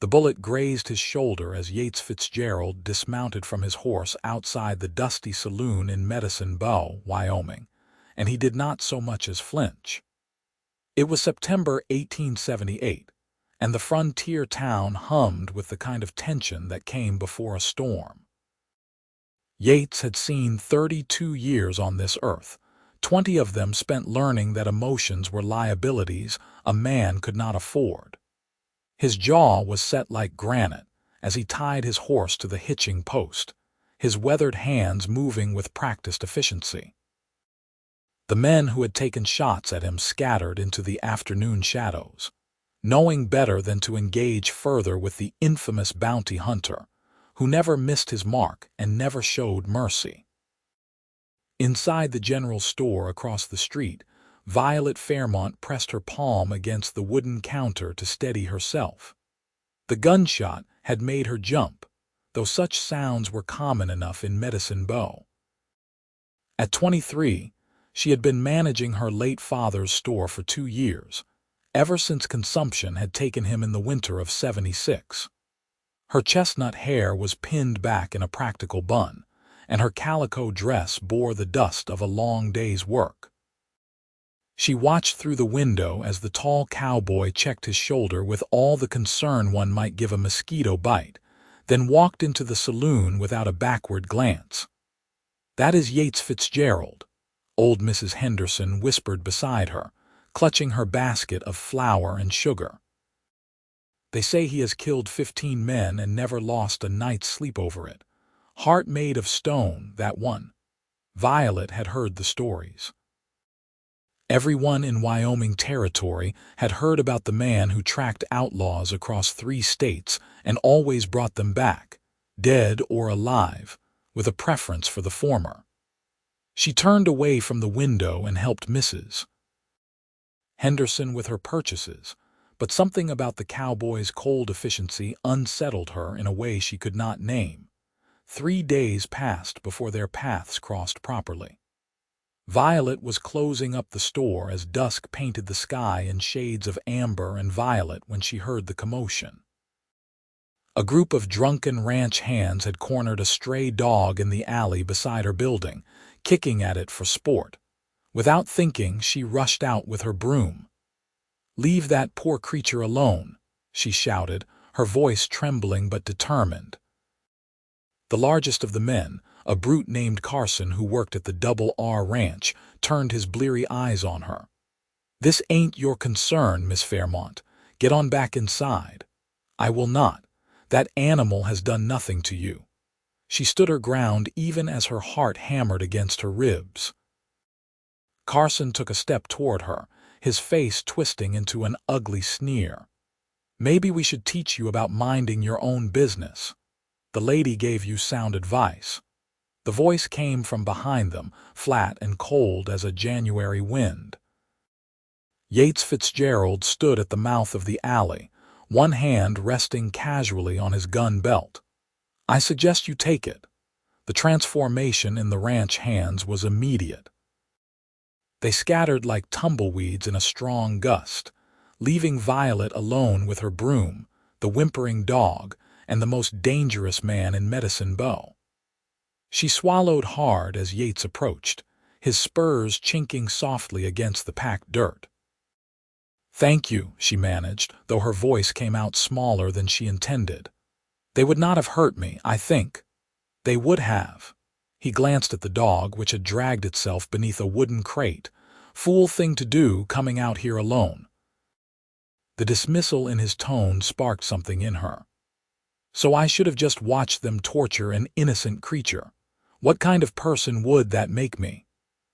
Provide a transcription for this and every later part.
The bullet grazed his shoulder as Yates Fitzgerald dismounted from his horse outside the dusty saloon in Medicine Bow, Wyoming, and he did not so much as flinch. It was September 1878, and the frontier town hummed with the kind of tension that came before a storm. Yates had seen 32 years on this earth, 20 of them spent learning that emotions were liabilities a man could not afford. His jaw was set like granite as he tied his horse to the hitching post, his weathered hands moving with practiced efficiency. The men who had taken shots at him scattered into the afternoon shadows, knowing better than to engage further with the infamous bounty hunter, who never missed his mark and never showed mercy. Inside the general store across the street, Violet Fairmont pressed her palm against the wooden counter to steady herself. The gunshot had made her jump, though such sounds were common enough in Medicine Bow. At 23, she had been managing her late father's store for 2 years, ever since consumption had taken him in the winter of '76. Her chestnut hair was pinned back in a practical bun, and her calico dress bore the dust of a long day's work. She watched through the window as the tall cowboy checked his shoulder with all the concern one might give a mosquito bite, then walked into the saloon without a backward glance. "That is Yates Fitzgerald," old Mrs. Henderson whispered beside her, clutching her basket of flour and sugar. "They say he has killed 15 men and never lost a night's sleep over it. Heart made of stone, that one." Violet had heard the stories. Everyone in Wyoming territory had heard about the man who tracked outlaws across 3 states and always brought them back, dead or alive, with a preference for the former. She turned away from the window and helped Mrs. Henderson with her purchases, but something about the cowboy's cold efficiency unsettled her in a way she could not name. 3 days passed before their paths crossed properly. Violet was closing up the store as dusk painted the sky in shades of amber and violet when she heard the commotion. A group of drunken ranch hands had cornered a stray dog in the alley beside her building, kicking at it for sport. Without thinking, she rushed out with her broom. "Leave that poor creature alone," she shouted, her voice trembling but determined. The largest of the men, a brute named Carson who worked at the Double R Ranch, turned his bleary eyes on her. "This ain't your concern, Miss Fairmont. Get on back inside." "I will not. That animal has done nothing to you." She stood her ground even as her heart hammered against her ribs. Carson took a step toward her, his face twisting into an ugly sneer. "Maybe we should teach you about minding your own business. The lady gave you sound advice." The voice came from behind them, flat and cold as a January wind. Yates Fitzgerald stood at the mouth of the alley, one hand resting casually on his gun belt. "I suggest you take it." The transformation in the ranch hands was immediate. They scattered like tumbleweeds in a strong gust, leaving Violet alone with her broom, the whimpering dog, and the most dangerous man in Medicine Bow. She swallowed hard as Yates approached, his spurs chinking softly against the packed dirt. "Thank you," she managed, though her voice came out smaller than she intended. "They would not have hurt me, I think." "They would have." He glanced at the dog, which had dragged itself beneath a wooden crate. "Fool thing to do, coming out here alone." The dismissal in his tone sparked something in her. "So I should have just watched them torture an innocent creature. What kind of person would that make me?"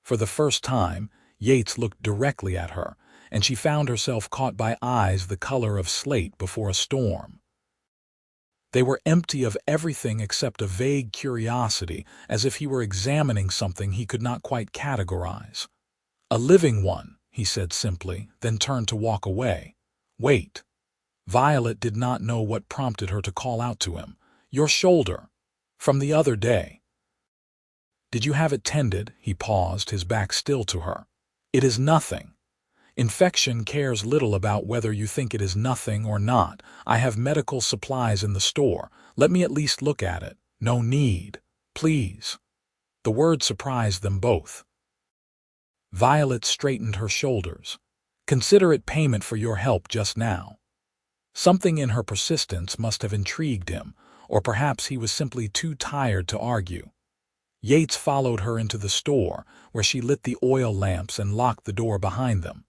For the first time, Yates looked directly at her, and she found herself caught by eyes the color of slate before a storm. They were empty of everything except a vague curiosity, as if he were examining something he could not quite categorize. "A living one," he said simply, then turned to walk away. "Wait." Violet did not know what prompted her to call out to him. "Your shoulder. From the other day." "Did you have it tended?" He paused, his back still to her. "It is nothing." Infection cares little about whether you think it is nothing or not. I have medical supplies in the store. Let me at least look at it. No need. Please. The word surprised them both. Violet straightened her shoulders. Consider it payment for your help just now. Something in her persistence must have intrigued him, or perhaps he was simply too tired to argue. Yates followed her into the store, where she lit the oil lamps and locked the door behind them.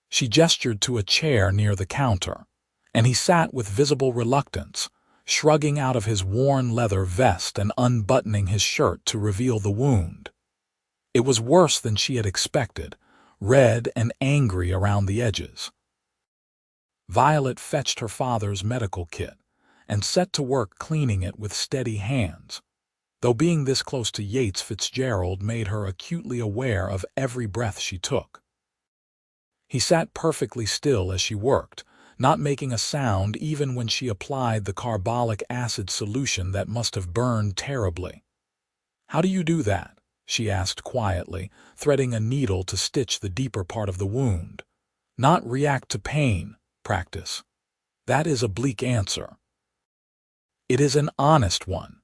She gestured to a chair near the counter, and he sat with visible reluctance, shrugging out of his worn leather vest and unbuttoning his shirt to reveal the wound. It was worse than she had expected, red and angry around the edges. Violet fetched her father's medical kit and set to work cleaning it with steady hands, though being this close to Yates Fitzgerald made her acutely aware of every breath she took. He sat perfectly still as she worked, not making a sound even when she applied the carbolic acid solution that must have burned terribly. "How do you do that?" she asked quietly, threading a needle to stitch the deeper part of the wound. "Not react to pain, practice." "That is a bleak answer." "It is an honest one."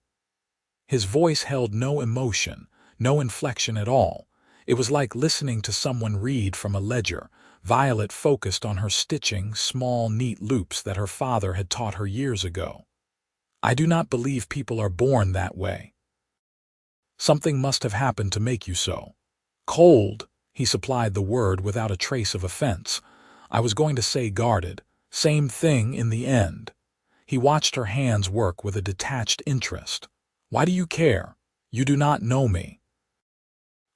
His voice held no emotion, no inflection at all. It was like listening to someone read from a ledger. Violet focused on her stitching small, neat loops that her father had taught her years ago. "I do not believe people are born that way. Something must have happened to make you so." "Cold," he supplied the word without a trace of offense. "I was going to say guarded. Same thing in the end." He watched her hands work with a detached interest. "Why do you care? You do not know me."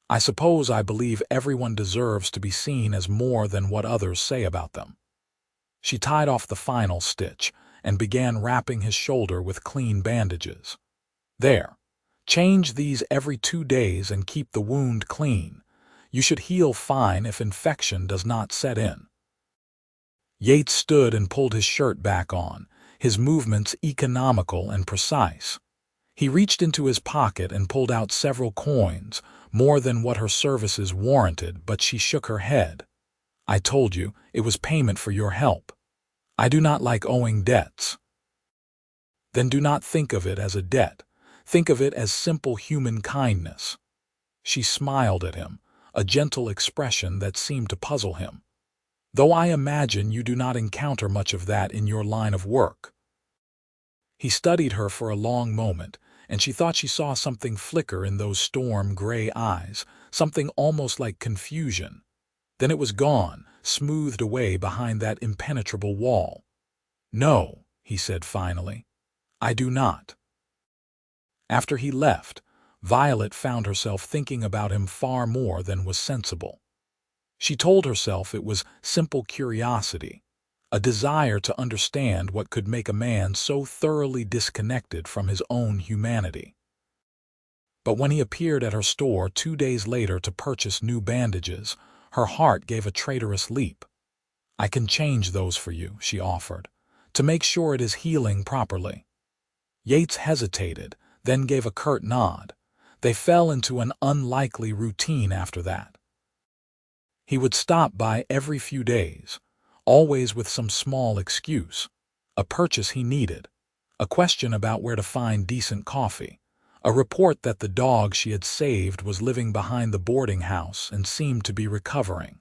"I suppose I believe everyone deserves to be seen as more than what others say about them." She tied off the final stitch and began wrapping his shoulder with clean bandages. "There. Change these every 2 days and keep the wound clean. You should heal fine if infection does not set in." Yates stood and pulled his shirt back on, his movements economical and precise. He reached into his pocket and pulled out several coins, more than what her services warranted, but she shook her head. "I told you, it was payment for your help. I do not like owing debts." "Then do not think of it as a debt. Think of it as simple human kindness." She smiled at him, a gentle expression that seemed to puzzle him. "Though I imagine you do not encounter much of that in your line of work." He studied her for a long moment, and she thought she saw something flicker in those storm-gray eyes, something almost like confusion. Then it was gone, smoothed away behind that impenetrable wall. "No," he said finally, "I do not." After he left, Violet found herself thinking about him far more than was sensible. She told herself it was simple curiosity, a desire to understand what could make a man so thoroughly disconnected from his own humanity. But when he appeared at her store 2 days later to purchase new bandages, her heart gave a traitorous leap. "I can change those for you," she offered, "to make sure it is healing properly." Yates hesitated, then gave a curt nod. They fell into an unlikely routine after that. He would stop by every few days, always with some small excuse: a purchase he needed, a question about where to find decent coffee, a report that the dog she had saved was living behind the boarding house and seemed to be recovering.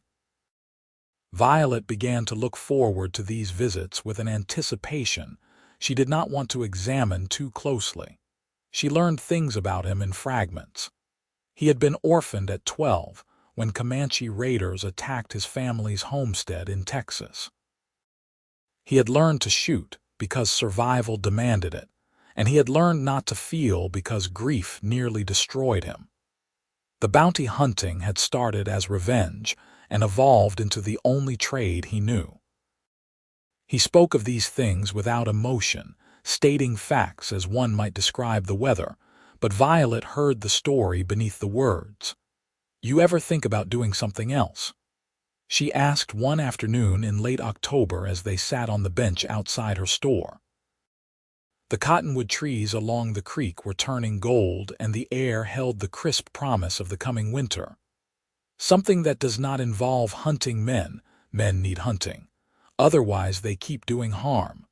Violet began to look forward to these visits with an anticipation she did not want to examine too closely. She learned things about him in fragments. He had been orphaned at 12 when Comanche raiders attacked his family's homestead in Texas. He had learned to shoot because survival demanded it, and he had learned not to feel because grief nearly destroyed him. The bounty hunting had started as revenge and evolved into the only trade he knew. He spoke of these things without emotion, stating facts as one might describe the weather, but Violet heard the story beneath the words. "You ever think about doing something else?" she asked one afternoon in late October as they sat on the bench outside her store. The cottonwood trees along the creek were turning gold, and the air held the crisp promise of the coming winter. Something that does not involve hunting men. Men need hunting. Otherwise, they keep doing harm.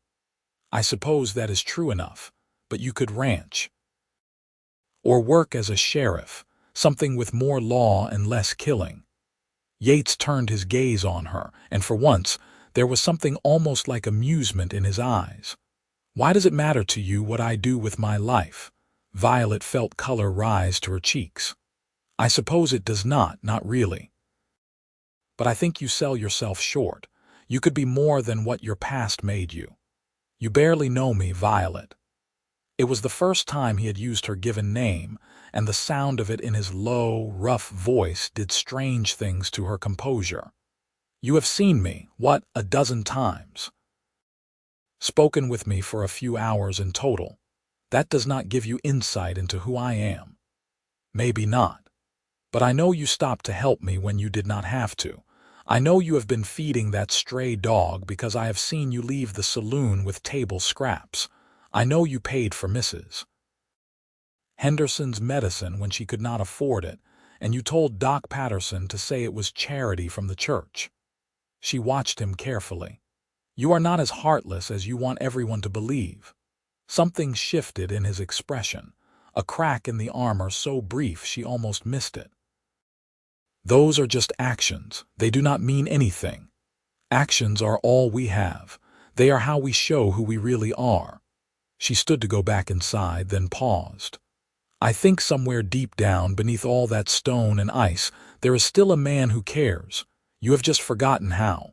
I suppose that is true enough, but you could ranch. Or work as a sheriff, something with more law and less killing. Yates turned his gaze on her, and for once, there was something almost like amusement in his eyes. Why does it matter to you what I do with my life? Violet felt color rise to her cheeks. I suppose it does not really. But I think you sell yourself short. You could be more than what your past made you. You barely know me, Violet. It was the first time he had used her given name, and the sound of it in his low, rough voice did strange things to her composure. You have seen me, what, a dozen times. Spoken with me for a few hours in total. That does not give you insight into who I am. Maybe not. But I know you stopped to help me when you did not have to. I know you have been feeding that stray dog because I have seen you leave the saloon with table scraps. I know you paid for Mrs. Henderson's medicine when she could not afford it, and you told Doc Patterson to say it was charity from the church. She watched him carefully. You are not as heartless as you want everyone to believe. Something shifted in his expression, a crack in the armor so brief she almost missed it. Those are just actions. They do not mean anything. Actions are all we have. They are how we show who we really are. She stood to go back inside, then paused. I think somewhere deep down, beneath all that stone and ice, there is still a man who cares. You have just forgotten how.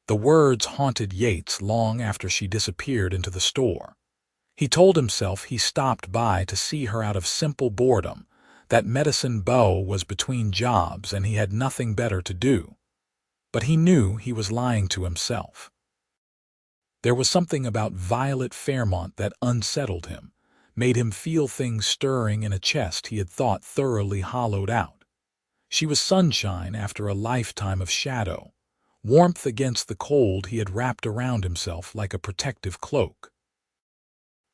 The words haunted Yates long after she disappeared into the store. He told himself he stopped by to see her out of simple boredom, that Medicine Bow was between jobs and he had nothing better to do. But he knew he was lying to himself. There was something about Violet Fairmont that unsettled him, made him feel things stirring in a chest he had thought thoroughly hollowed out. She was sunshine after a lifetime of shadow, warmth against the cold he had wrapped around himself like a protective cloak.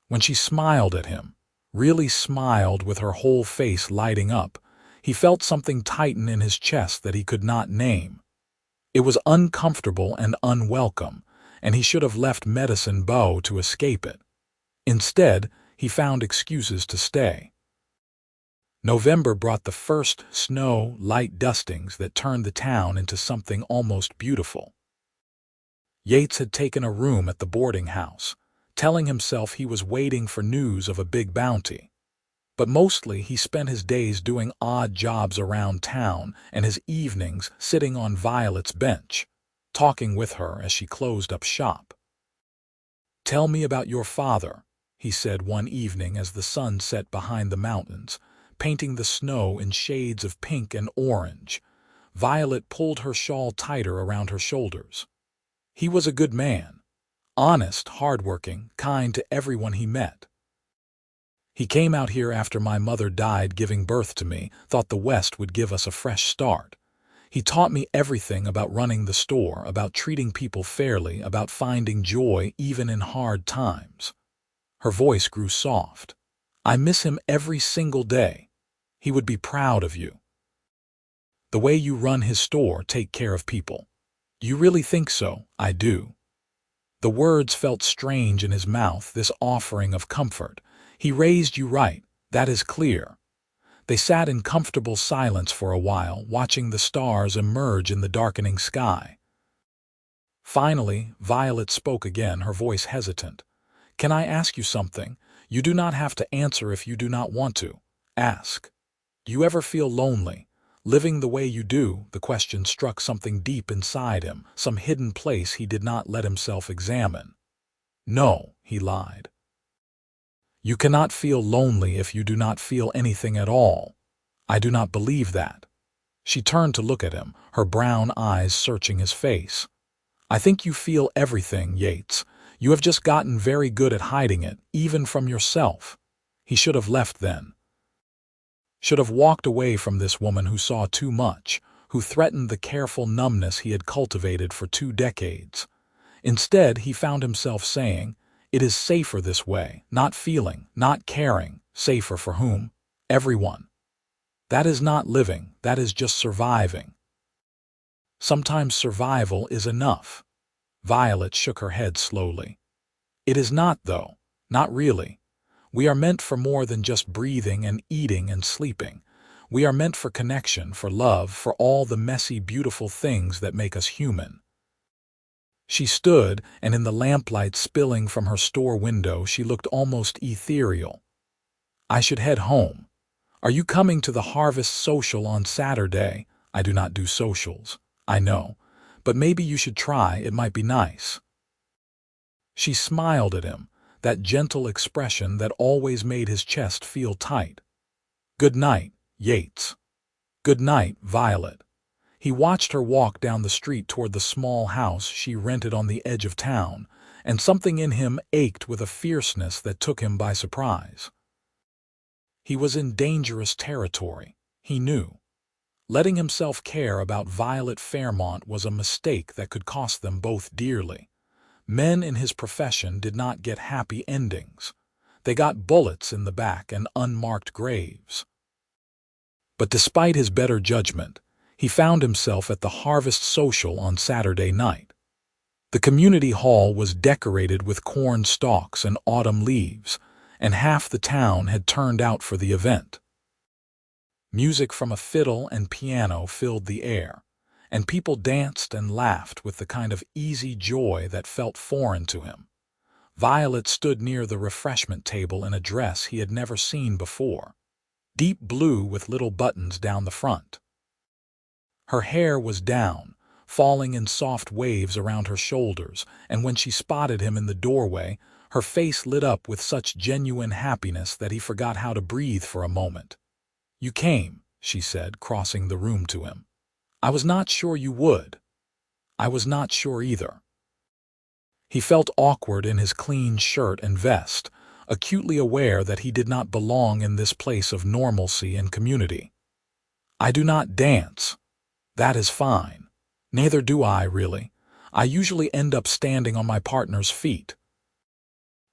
When she smiled at him, really smiled with her whole face lighting up, he felt something tighten in his chest that he could not name. It was uncomfortable and unwelcome, and he should have left Medicine Bow to escape it. Instead, he found excuses to stay. November brought the first snow, light dustings that turned the town into something almost beautiful. Yates had taken a room at the boarding house, telling himself he was waiting for news of a big bounty. But mostly he spent his days doing odd jobs around town and his evenings sitting on Violet's bench, talking with her as she closed up shop. "Tell me about your father," he said one evening as the sun set behind the mountains, painting the snow in shades of pink and orange. Violet pulled her shawl tighter around her shoulders. "He was a good man. Honest, hardworking, kind to everyone he met. He came out here after my mother died giving birth to me, thought the West would give us a fresh start. He taught me everything about running the store, about treating people fairly, about finding joy even in hard times." Her voice grew soft. "I miss him every single day. He would be proud of you. The way you run his store, take care of people." "You really think so?" "I do." The words felt strange in his mouth, this offering of comfort. "He raised you right, that is clear." They sat in comfortable silence for a while, watching the stars emerge in the darkening sky. Finally, Violet spoke again, her voice hesitant. "Can I ask you something? You do not have to answer if you do not want to. Ask. Do you ever feel lonely? Living the way you do?" The question struck something deep inside him, some hidden place he did not let himself examine. "No," he lied. "You cannot feel lonely if you do not feel anything at all. I do not believe that." She turned to look at him, her brown eyes searching his face. "I think you feel everything, Yates. You have just gotten very good at hiding it, even from yourself." He should have left then. Should have walked away from this woman who saw too much, who threatened the careful numbness he had cultivated for 2 decades. Instead, he found himself saying, "It is safer this way, not feeling, not caring." Safer for whom? Everyone. That is not living, that is just surviving. Sometimes survival is enough. Violet shook her head slowly. It is not, though. Not really. We are meant for more than just breathing and eating and sleeping. We are meant for connection, for love, for all the messy, beautiful things that make us human. She stood, and in the lamplight spilling from her store window, she looked almost ethereal. I should head home. Are you coming to the harvest social on Saturday? I do not do socials, I know, but maybe you should try, it might be nice. She smiled at him, that gentle expression that always made his chest feel tight. Good night, Yates. Good night, Violet. He watched her walk down the street toward the small house she rented on the edge of town, and something in him ached with a fierceness that took him by surprise. He was in dangerous territory, he knew. Letting himself care about Violet Fairmont was a mistake that could cost them both dearly. Men in his profession did not get happy endings. They got bullets in the back and unmarked graves. But despite his better judgment, he found himself at the harvest social on Saturday night. The community hall was decorated with corn stalks and autumn leaves, and half the town had turned out for the event. Music from a fiddle and piano filled the air, and people danced and laughed with the kind of easy joy that felt foreign to him. Violet stood near the refreshment table in a dress he had never seen before, deep blue with little buttons down the front. Her hair was down, falling in soft waves around her shoulders, and when she spotted him in the doorway, her face lit up with such genuine happiness that he forgot how to breathe for a moment. You came, she said, crossing the room to him. I was not sure you would. I was not sure either. He felt awkward in his clean shirt and vest, acutely aware that he did not belong in this place of normalcy and community. I do not dance. That is fine. Neither do I, really. I usually end up standing on my partner's feet.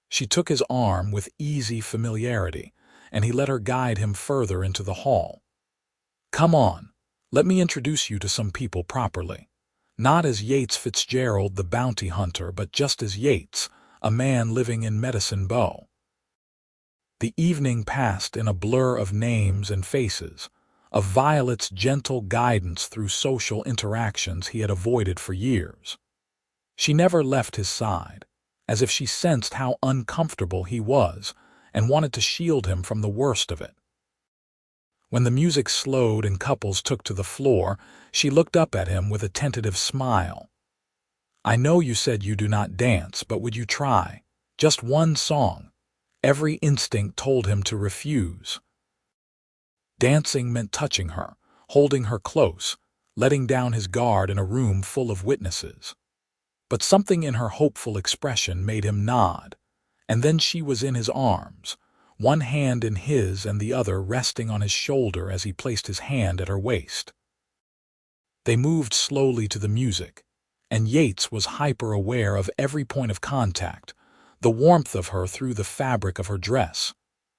She took his arm with easy familiarity, and he let her guide him further into the hall. Come on, let me introduce you to some people properly. Not as Yates Fitzgerald, the bounty hunter, but just as Yates, a man living in Medicine Bow. The evening passed in a blur of names and faces, of Violet's gentle guidance through social interactions he had avoided for years. She never left his side, as if she sensed how uncomfortable he was and wanted to shield him from the worst of it. When the music slowed and couples took to the floor, she looked up at him with a tentative smile. I know you said you do not dance, but would you try? Just one song. Every instinct told him to refuse. Dancing meant touching her, holding her close, letting down his guard in a room full of witnesses. But something in her hopeful expression made him nod, and then she was in his arms, one hand in his and the other resting on his shoulder as he placed his hand at her waist. They moved slowly to the music, and Yates was hyper-aware of every point of contact, the warmth of her through the fabric of her dress,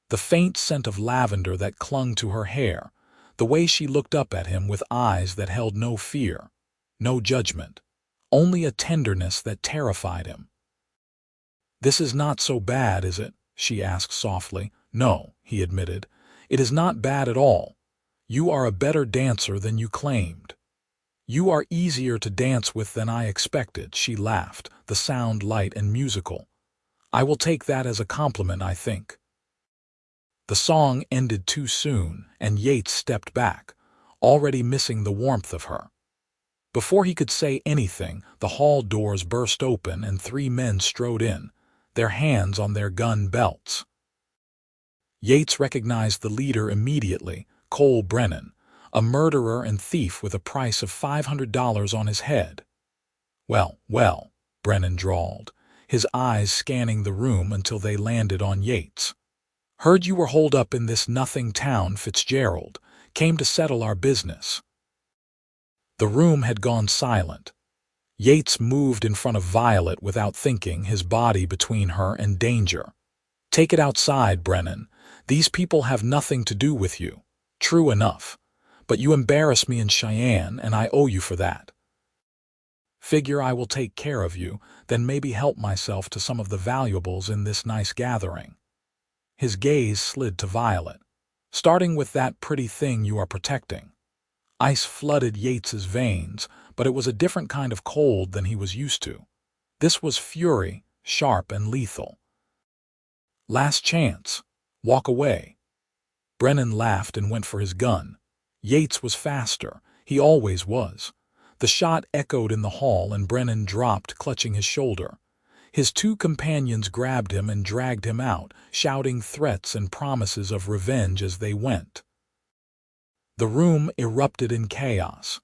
the faint scent of lavender that clung to her hair, the way she looked up at him with eyes that held no fear, no judgment, only a tenderness that terrified him. This is not so bad, is it? She asked softly. No, he admitted. It is not bad at all. You are a better dancer than you claimed. You are easier to dance with than I expected, she laughed, the sound light and musical. I will take that as a compliment, I think. The song ended too soon, and Yates stepped back, already missing the warmth of her. Before he could say anything, the hall doors burst open and 3 men strode in, their hands on their gun belts. Yates recognized the leader immediately, Cole Brennan, a murderer and thief with a price of $500 on his head. Well, well, Brennan drawled, his eyes scanning the room until they landed on Yates. Heard you were holed up in this nothing town, Fitzgerald. Came to settle our business. The room had gone silent. Yates moved in front of Violet without thinking, his body between her and danger. Take it outside, Brennan. These people have nothing to do with you. True enough. But you embarrass me in Cheyenne, and I owe you for that. Figure I will take care of you, then maybe help myself to some of the valuables in this nice gathering. His gaze slid to Violet. Starting with that pretty thing you are protecting. Ice flooded Yates's veins, but it was a different kind of cold than he was used to. This was fury, sharp and lethal. Last chance. Walk away. Brennan laughed and went for his gun. Yates was faster. He always was. The shot echoed in the hall and Brennan dropped, clutching his shoulder. His two companions grabbed him and dragged him out, shouting threats and promises of revenge as they went. The room erupted in chaos.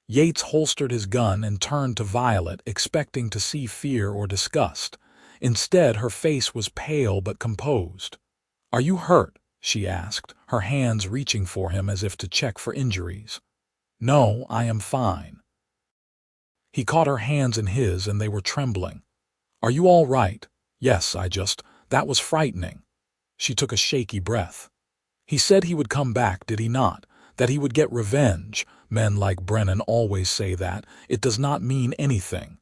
Yates holstered his gun and turned to Violet, expecting to see fear or disgust. Instead, her face was pale but composed. "Are you hurt?" she asked, her hands reaching for him as if to check for injuries. "No, I am fine." He caught her hands in his and they were trembling. "Are you all right?" "Yes, that was frightening." She took a shaky breath. "He said he would come back, did he not? That he would get revenge. Men like Brennan always say that. It does not mean anything."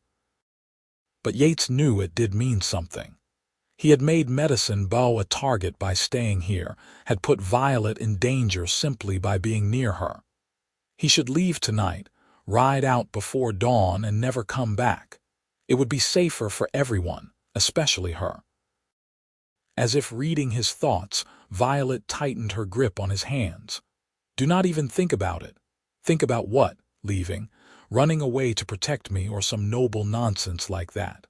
But Yates knew it did mean something. He had made Medicine Bow a target by staying here, had put Violet in danger simply by being near her. He should leave tonight, ride out before dawn and never come back. It would be safer for everyone, especially her. As if reading his thoughts, Violet tightened her grip on his hands. "Do not even think about it." "Think about what? Leaving? Running away to protect me or some noble nonsense like that?"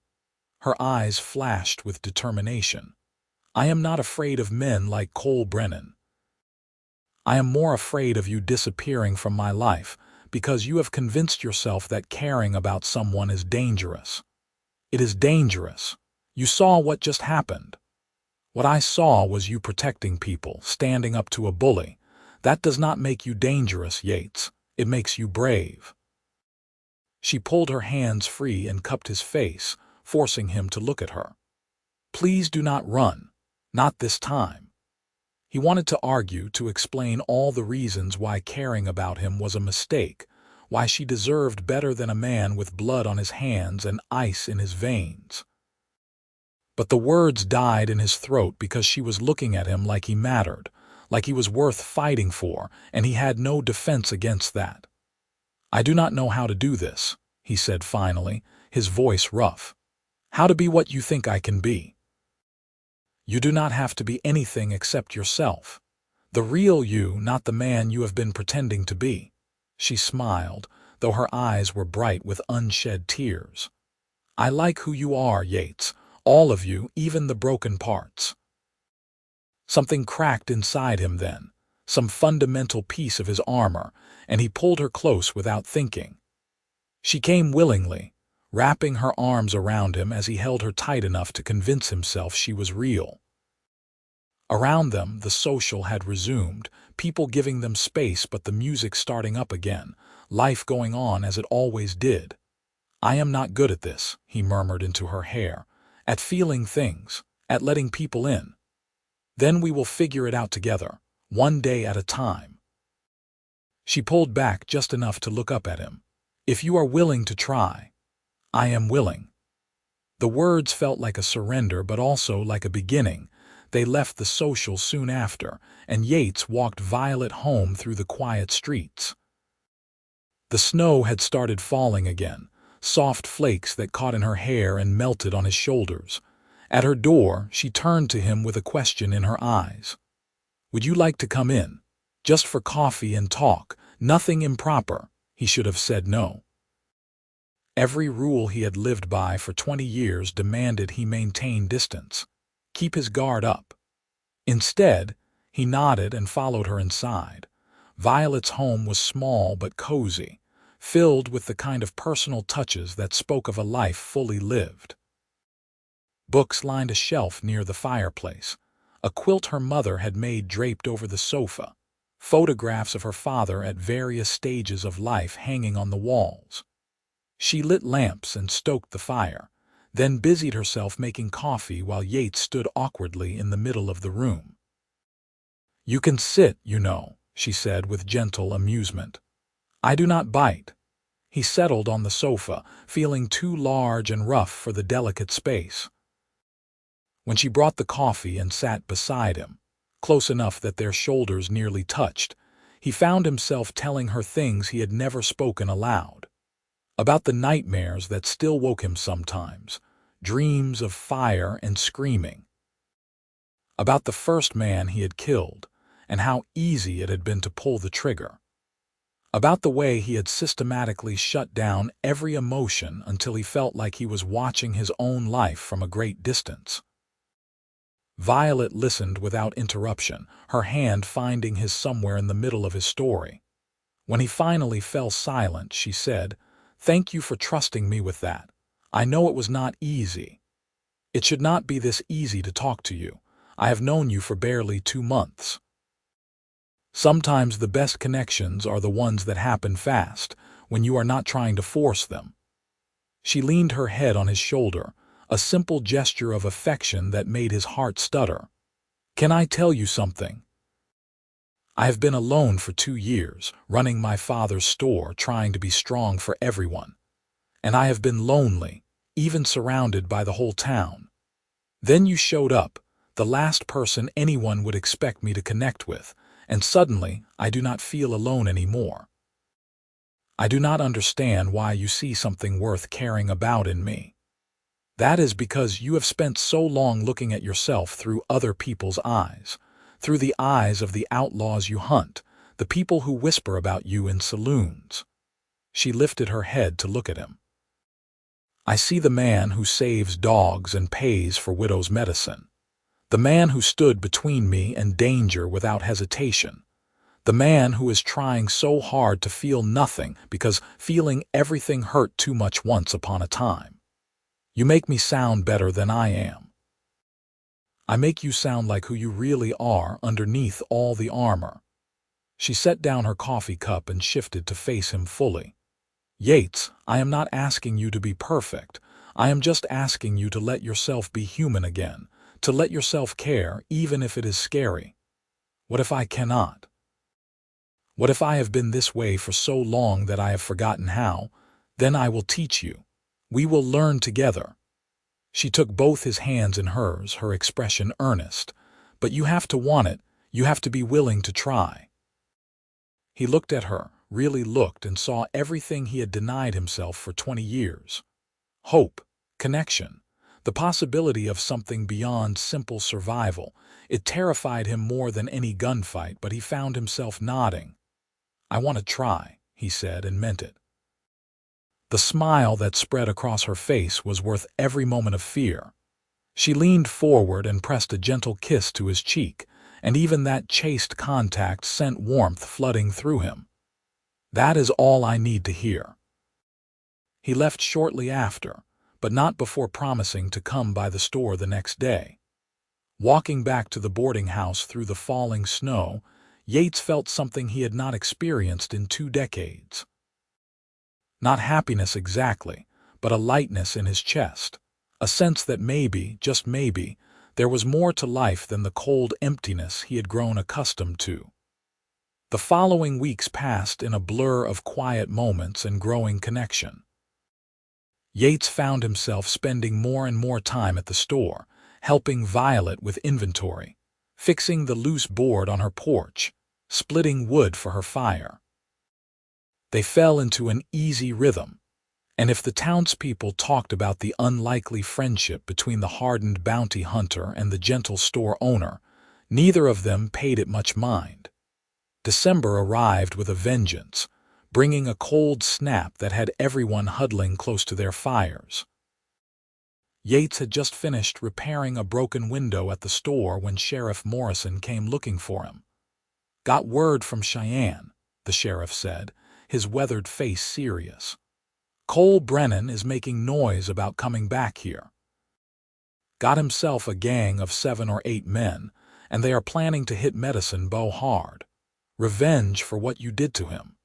Her eyes flashed with determination. "I am not afraid of men like Cole Brennan. I am more afraid of you disappearing from my life because you have convinced yourself that caring about someone is dangerous. It is dangerous. You saw what just happened." "What I saw was you protecting people, standing up to a bully. That does not make you dangerous, Yates. It makes you brave." She pulled her hands free and cupped his face, forcing him to look at her. "Please do not run. Not this time." He wanted to argue, to explain all the reasons why caring about him was a mistake, why she deserved better than a man with blood on his hands and ice in his veins. But the words died in his throat because she was looking at him like he mattered, like he was worth fighting for, and he had no defense against that. "I do not know how to do this," he said finally, his voice rough. "How to be what you think I can be. You do not have to be anything except yourself. The real you, not the man you have been pretending to be." She smiled, though her eyes were bright with unshed tears. "I like who you are, Yates. All of you, even the broken parts." Something cracked inside him then, some fundamental piece of his armor, and he pulled her close without thinking. She came willingly, wrapping her arms around him as he held her tight enough to convince himself she was real. Around them, the social had resumed, people giving them space but the music starting up again, life going on as it always did. "I am not good at this," he murmured into her hair, "at feeling things, at letting people in. Then we will figure it out together, one day at a time." She pulled back just enough to look up at him. "If you are willing to try." "I am willing." The words felt like a surrender but also like a beginning. They left the social soon after, and Yates walked Violet home through the quiet streets. The snow had started falling again, soft flakes that caught in her hair and melted on his shoulders. At her door, she turned to him with a question in her eyes. "Would you like to come in? Just for coffee and talk, nothing improper." He should have said no. Every rule he had lived by for 20 years demanded he maintain distance, keep his guard up. Instead, he nodded and followed her inside. Violet's home was small but cozy, filled with the kind of personal touches that spoke of a life fully lived. Books lined a shelf near the fireplace. A quilt her mother had made draped over the sofa. Photographs of her father at various stages of life hanging on the walls. She lit lamps and stoked the fire, then busied herself making coffee while Yates stood awkwardly in the middle of the room. "You can sit, you know," she said with gentle amusement. "I do not bite." He settled on the sofa, feeling too large and rough for the delicate space. When she brought the coffee and sat beside him, close enough that their shoulders nearly touched, he found himself telling her things he had never spoken aloud. About the nightmares that still woke him sometimes, dreams of fire and screaming. About the first man he had killed, and how easy it had been to pull the trigger. About the way he had systematically shut down every emotion until he felt like he was watching his own life from a great distance. Violet listened without interruption, her hand finding his somewhere in the middle of his story. When he finally fell silent, she said, "Thank you for trusting me with that. I know it was not easy. It should not be this easy to talk to you. I have known you for barely 2 months. Sometimes the best connections are the ones that happen fast, when you are not trying to force them." She leaned her head on his shoulder, a simple gesture of affection that made his heart stutter. "Can I tell you something? I have been alone for 2 years, running my father's store, trying to be strong for everyone. And I have been lonely, even surrounded by the whole town. Then you showed up, the last person anyone would expect me to connect with, and suddenly I do not feel alone anymore. I do not understand why you see something worth caring about in me. That is because you have spent so long looking at yourself through other people's eyes, through the eyes of the outlaws you hunt, the people who whisper about you in saloons." She lifted her head to look at him. "I see the man who saves dogs and pays for widows' medicine. The man who stood between me and danger without hesitation. The man who is trying so hard to feel nothing because feeling everything hurt too much once upon a time. You make me sound better than I am. I make you sound like who you really are underneath all the armor." She set down her coffee cup and shifted to face him fully. "Yates, I am not asking you to be perfect. I am just asking you to let yourself be human again, to let yourself care even if it is scary. What if I cannot? What if I have been this way for so long that I have forgotten how? Then I will teach you. We will learn together." She took both his hands in hers, her expression earnest. "But you have to want it. You have to be willing to try." He looked at her, really looked, and saw everything he had denied himself for 20 years. Hope, connection, the possibility of something beyond simple survival. It terrified him more than any gunfight, but he found himself nodding. "I want to try," he said, and meant it. The smile that spread across her face was worth every moment of fear. She leaned forward and pressed a gentle kiss to his cheek, and even that chaste contact sent warmth flooding through him. "That is all I need to hear." He left shortly after, but not before promising to come by the store the next day. Walking back to the boarding house through the falling snow, Yates felt something he had not experienced in 2 decades. Not happiness exactly, but a lightness in his chest, a sense that maybe, just maybe, there was more to life than the cold emptiness he had grown accustomed to. The following weeks passed in a blur of quiet moments and growing connection. Yates found himself spending more and more time at the store, helping Violet with inventory, fixing the loose board on her porch, splitting wood for her fire. They fell into an easy rhythm, and if the townspeople talked about the unlikely friendship between the hardened bounty hunter and the gentle store owner, neither of them paid it much mind. December arrived with a vengeance, bringing a cold snap that had everyone huddling close to their fires. Yates had just finished repairing a broken window at the store when Sheriff Morrison came looking for him. "Got word from Cheyenne," the sheriff said, his weathered face serious. "Cole Brennan is making noise about coming back here. Got himself a gang of 7 or 8 men, and they are planning to hit Medicine Bow hard. Revenge for what you did to him."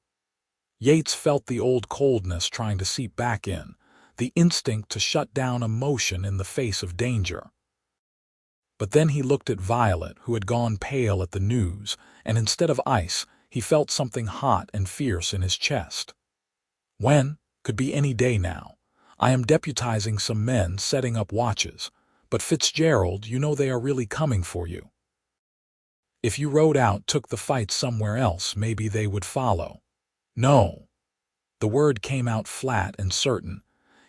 Yates felt the old coldness trying to seep back in, the instinct to shut down emotion in the face of danger. But then he looked at Violet, who had gone pale at the news, and instead of ice, He felt something hot and fierce in his chest. When? Could be any day now. I am deputizing some men, setting up watches. But Fitzgerald, you know they are really coming for you. If you rode out, took the fight somewhere else, maybe they would follow. No. The word came out flat and certain.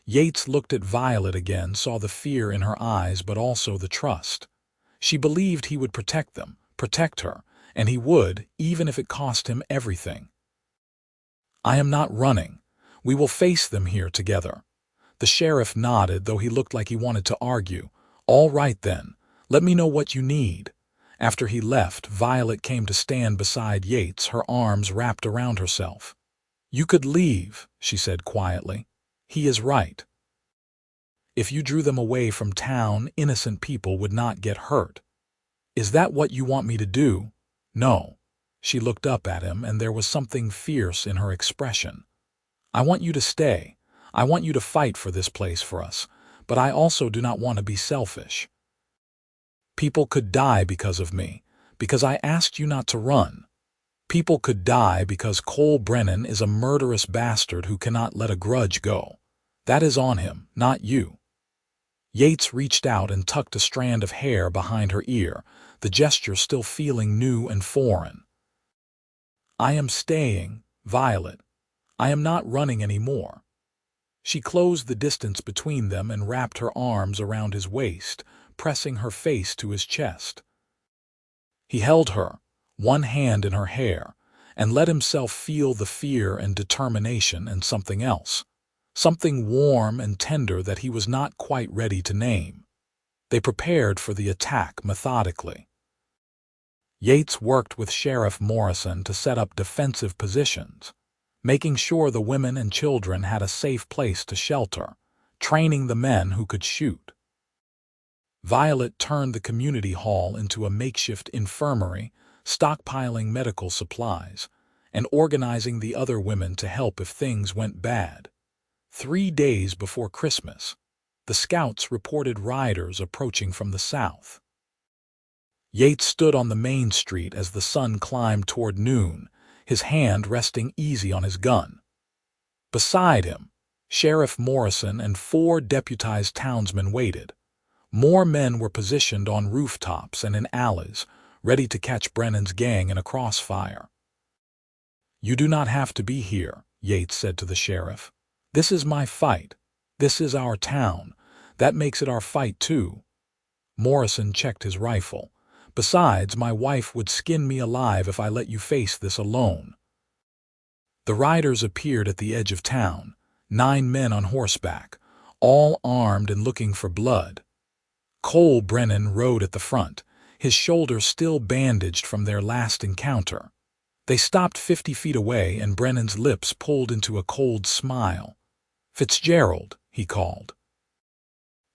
Yates looked at Violet again, saw the fear in her eyes but also the trust. She believed he would protect them, protect her, and he would, even if it cost him everything. I am not running. We will face them here together. The sheriff nodded, though he looked like he wanted to argue. All right then, let me know what you need. After he left, Violet came to stand beside Yates, her arms wrapped around herself. You could leave, she said quietly. He is right. If you drew them away from town, innocent people would not get hurt. Is that what you want me to do? No. She looked up at him, and there was something fierce in her expression. I want you to stay. I want you to fight for this place for us, but I also do not want to be selfish. People could die because of me, because I asked you not to run. People could die because Cole Brennan is a murderous bastard who cannot let a grudge go. That is on him, not you. Yates reached out and tucked a strand of hair behind her ear, the gesture still feeling new and foreign. I am staying, Violet. I am not running anymore. She closed the distance between them and wrapped her arms around his waist, pressing her face to his chest. He held her, one hand in her hair, and let himself feel the fear and determination and something else, something warm and tender that he was not quite ready to name. They prepared for the attack methodically. Yates worked with Sheriff Morrison to set up defensive positions, making sure the women and children had a safe place to shelter, training the men who could shoot. Violet turned the community hall into a makeshift infirmary, stockpiling medical supplies, and organizing the other women to help if things went bad. 3 days before Christmas, the scouts reported riders approaching from the south. Yates stood on the main street as the sun climbed toward noon, his hand resting easy on his gun. Beside him, Sheriff Morrison and 4 deputized townsmen waited. More men were positioned on rooftops and in alleys, ready to catch Brennan's gang in a crossfire. You do not have to be here, Yates said to the sheriff. This is my fight. This is our town. That makes it our fight too. Morrison checked his rifle. Besides, my wife would skin me alive if I let you face this alone. The riders appeared at the edge of town, 9 men on horseback, all armed and looking for blood. Cole Brennan rode at the front, his shoulder still bandaged from their last encounter. They stopped 50 feet away, and Brennan's lips pulled into a cold smile. Fitzgerald, he called.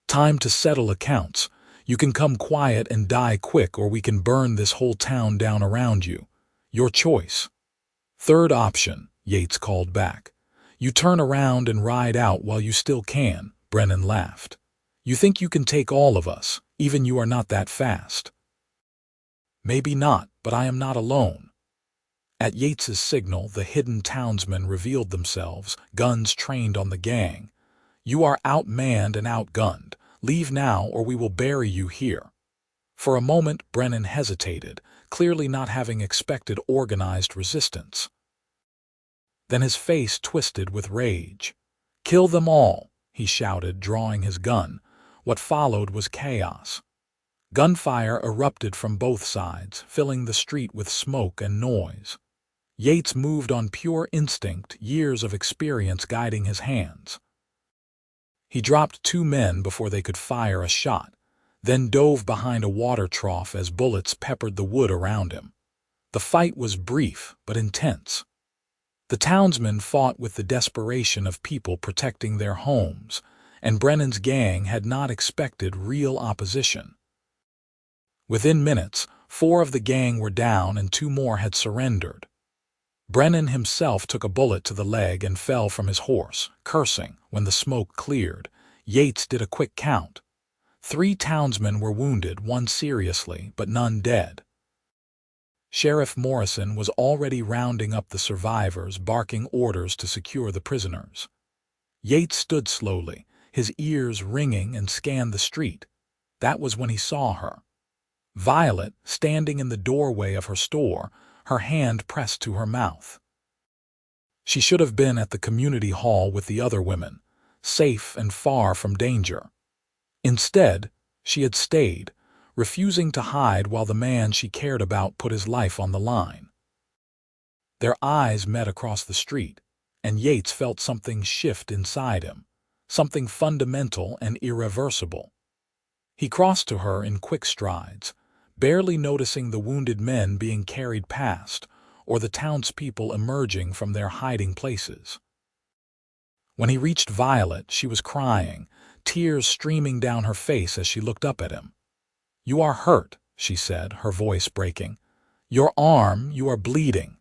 Time to settle accounts. You can come quiet and die quick, or we can burn this whole town down around you. Your choice. Third option, Yates called back. You turn around and ride out while you still can, Brennan laughed. You think you can take all of us, even you are not that fast. Maybe not, but I am not alone. At Yates's signal, the hidden townsmen revealed themselves, guns trained on the gang. You are outmanned and outgunned. Leave now or we will bury you here. For a moment, Brennan hesitated, clearly not having expected organized resistance. Then his face twisted with rage. Kill them all, he shouted, drawing his gun. What followed was chaos. Gunfire erupted from both sides, filling the street with smoke and noise. Yates moved on pure instinct, years of experience guiding his hands. He dropped 2 men before they could fire a shot, then dove behind a water trough as bullets peppered the wood around him. The fight was brief but intense. The townsmen fought with the desperation of people protecting their homes, and Brennan's gang had not expected real opposition. Within minutes, 4 of the gang were down and 2 more had surrendered. Brennan himself took a bullet to the leg and fell from his horse, cursing. When the smoke cleared, Yates did a quick count. 3 townsmen were wounded, 1 seriously, but none dead. Sheriff Morrison was already rounding up the survivors, barking orders to secure the prisoners. Yates stood slowly, his ears ringing, and scanned the street. That was when he saw her. Violet, standing in the doorway of her store, her hand pressed to her mouth. She should have been at the community hall with the other women, safe and far from danger. Instead, she had stayed, refusing to hide while the man she cared about put his life on the line. Their eyes met across the street, and Yates felt something shift inside him, something fundamental and irreversible. He crossed to her in quick strides, barely noticing the wounded men being carried past or the townspeople emerging from their hiding places. When he reached Violet, she was crying, tears streaming down her face as she looked up at him. "You are hurt," she said, her voice breaking. "Your arm, you are bleeding."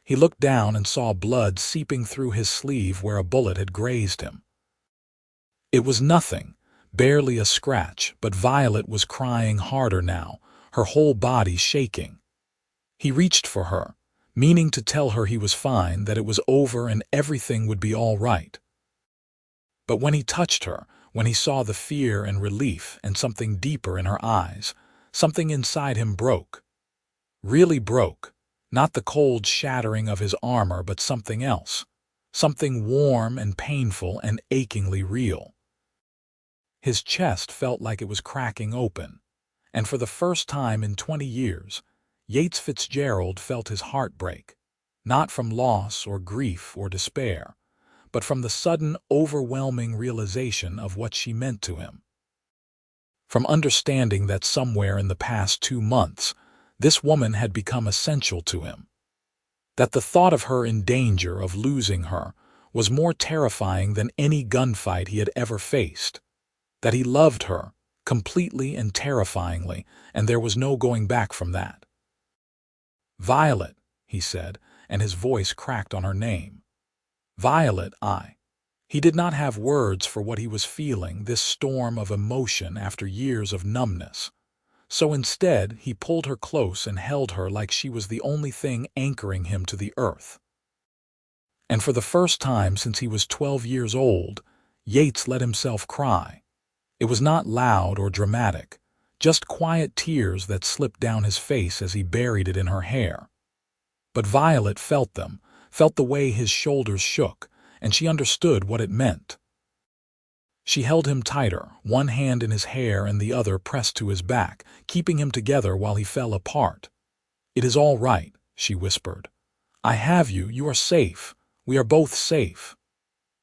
He looked down and saw blood seeping through his sleeve where a bullet had grazed him. It was nothing, barely a scratch, but Violet was crying harder now, her whole body shaking. He reached for her, meaning to tell her he was fine, that it was over and everything would be all right. But when he touched her, when he saw the fear and relief and something deeper in her eyes, something inside him broke. Really broke. Not the cold shattering of his armor, but something else. Something warm and painful and achingly real. His chest felt like it was cracking open, and for the first time in 20 years, Yates Fitzgerald felt his heart break, not from loss or grief or despair, but from the sudden, overwhelming realization of what she meant to him. From understanding that somewhere in the past 2 months, this woman had become essential to him. That the thought of her in danger of losing her was more terrifying than any gunfight he had ever faced. That he loved her, completely and terrifyingly, and there was no going back from that. "Violet," he said, and his voice cracked on her name. "Violet, He did not have words for what he was feeling, this storm of emotion after years of numbness. So instead, he pulled her close and held her like she was the only thing anchoring him to the earth. And for the first time since he was 12 years old, Yates let himself cry. It was not loud or dramatic, just quiet tears that slipped down his face as he buried it in her hair. But Violet felt them, felt the way his shoulders shook, and she understood what it meant. She held him tighter, one hand in his hair and the other pressed to his back, keeping him together while he fell apart. "It is all right," she whispered. "I have you, you are safe. We are both safe."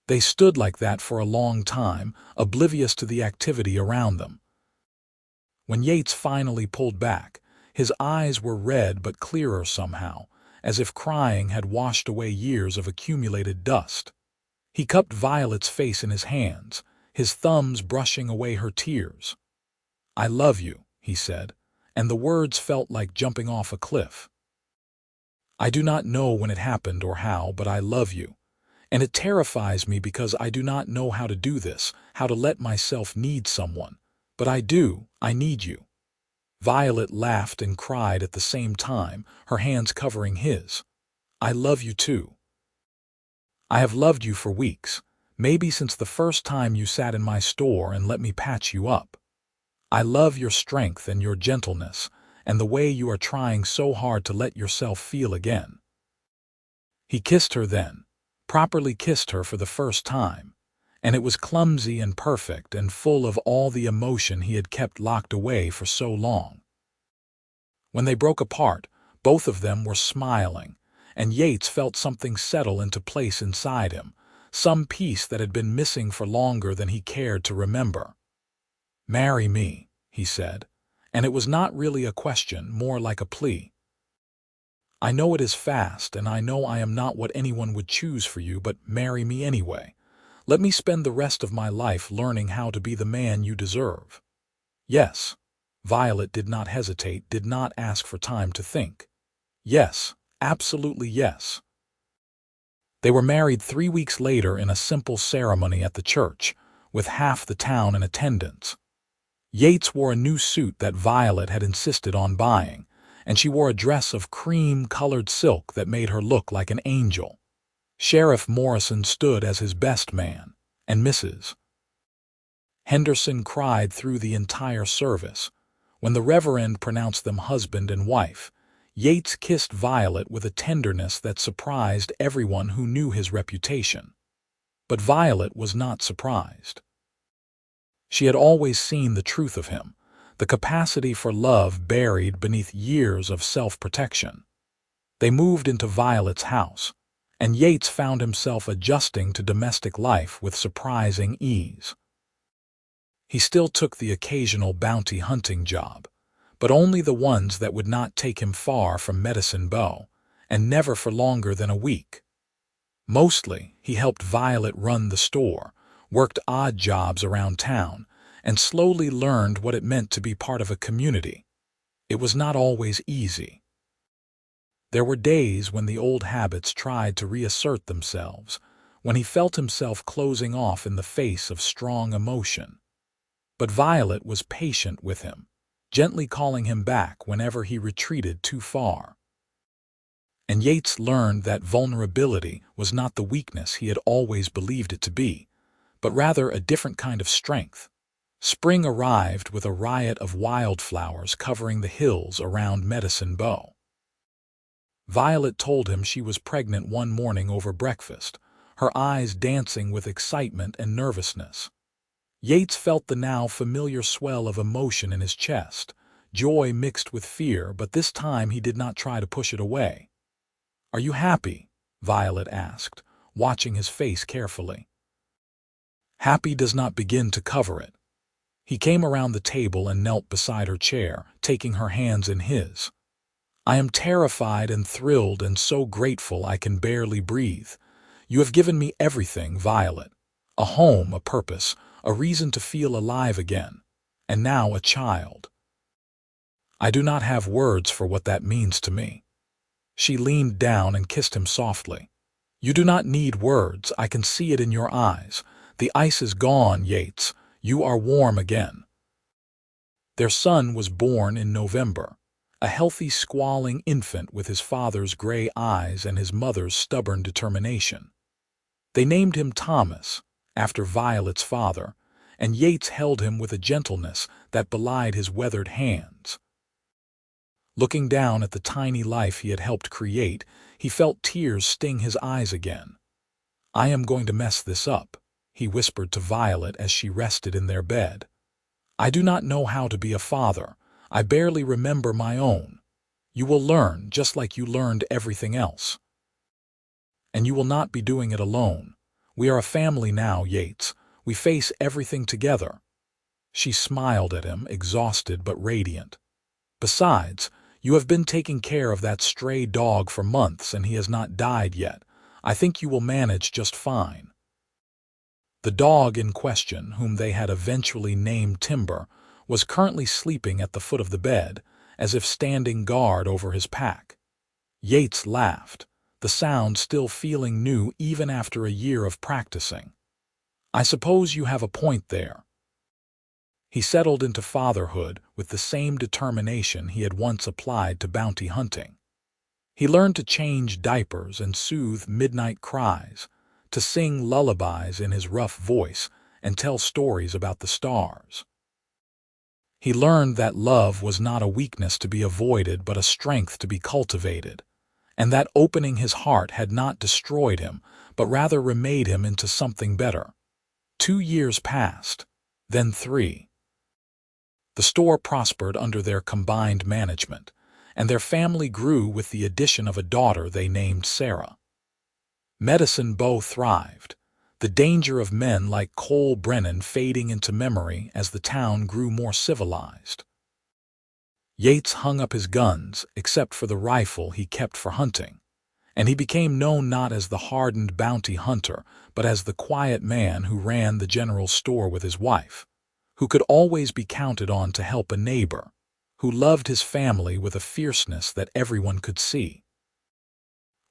They stood like that for a long time, oblivious to the activity around them. When Yates finally pulled back, his eyes were red but clearer somehow, as if crying had washed away years of accumulated dust. He cupped Violet's face in his hands, his thumbs brushing away her tears. "I love you," he said, and the words felt like jumping off a cliff. "I do not know when it happened or how, but I love you. And it terrifies me because I do not know how to do this, how to let myself need someone. But I do, I need you." Violet laughed and cried at the same time, her hands covering his. "I love you too. I have loved you for weeks, maybe since the first time you sat in my store and let me patch you up. I love your strength and your gentleness, and the way you are trying so hard to let yourself feel again." He kissed her then, properly kissed her for the first time, and it was clumsy and perfect and full of all the emotion he had kept locked away for so long. When they broke apart, both of them were smiling, and Yates felt something settle into place inside him, some peace that had been missing for longer than he cared to remember. "Marry me," he said, and it was not really a question, more like a plea. "I know it is fast, and I know I am not what anyone would choose for you, but marry me anyway. Let me spend the rest of my life learning how to be the man you deserve." "Yes." Violet did not hesitate, did not ask for time to think. "Yes, absolutely yes." They were married 3 weeks later in a simple ceremony at the church, with half the town in attendance. Yates wore a new suit that Violet had insisted on buying, and she wore a dress of cream-colored silk that made her look like an angel. Sheriff Morrison stood as his best man, and Mrs. Henderson cried through the entire service. When the Reverend pronounced them husband and wife, Yates kissed Violet with a tenderness that surprised everyone who knew his reputation. But Violet was not surprised. She had always seen the truth of him, the capacity for love buried beneath years of self-protection. They moved into Violet's house, and Yates found himself adjusting to domestic life with surprising ease. He still took the occasional bounty hunting job, but only the ones that would not take him far from Medicine Bow, and never for longer than a week. Mostly, he helped Violet run the store, worked odd jobs around town, and slowly learned what it meant to be part of a community. It was not always easy. There were days when the old habits tried to reassert themselves, when he felt himself closing off in the face of strong emotion. But Violet was patient with him, gently calling him back whenever he retreated too far. And Yates learned that vulnerability was not the weakness he had always believed it to be, but rather a different kind of strength. Spring arrived with a riot of wildflowers covering the hills around Medicine Bow. Violet told him she was pregnant one morning over breakfast, her eyes dancing with excitement and nervousness. Yates felt the now familiar swell of emotion in his chest, joy mixed with fear, but this time he did not try to push it away. "Are you happy?" Violet asked, watching his face carefully. Happy does not begin to cover it. He came around the table and knelt beside her chair, taking her hands in his. "I am terrified and thrilled and so grateful I can barely breathe. You have given me everything, Violet. A home, a purpose, a reason to feel alive again, and now a child. I do not have words for what that means to me." She leaned down and kissed him softly. "You do not need words, I can see it in your eyes. The ice is gone, Yates. You are warm again." Their son was born in November, a healthy, squalling infant with his father's gray eyes and his mother's stubborn determination. They named him Thomas, after Violet's father, and Yates held him with a gentleness that belied his weathered hands. Looking down at the tiny life he had helped create, he felt tears sting his eyes again. "I am going to mess this up," he whispered to Violet as she rested in their bed. "I do not know how to be a father. I barely remember my own. You will learn just like you learned everything else. And you will not be doing it alone. We are a family now, Yates. We face everything together." She smiled at him, exhausted but radiant. "Besides, you have been taking care of that stray dog for months and he has not died yet. I think you will manage just fine." The dog in question, whom they had eventually named Timber, was currently sleeping at the foot of the bed, as if standing guard over his pack. Yates laughed, the sound still feeling new even after a year of practicing. "I suppose you have a point there." He settled into fatherhood with the same determination he had once applied to bounty hunting. He learned to change diapers and soothe midnight cries, to sing lullabies in his rough voice and tell stories about the stars. He learned that love was not a weakness to be avoided but a strength to be cultivated, and that opening his heart had not destroyed him but rather remade him into something better. 2 years passed, then 3. The store prospered under their combined management, and their family grew with the addition of a daughter they named Sarah. Medicine Bow thrived, the danger of men like Cole Brennan fading into memory as the town grew more civilized. Yates hung up his guns, except for the rifle he kept for hunting, and he became known not as the hardened bounty hunter, but as the quiet man who ran the general store with his wife, who could always be counted on to help a neighbor, who loved his family with a fierceness that everyone could see.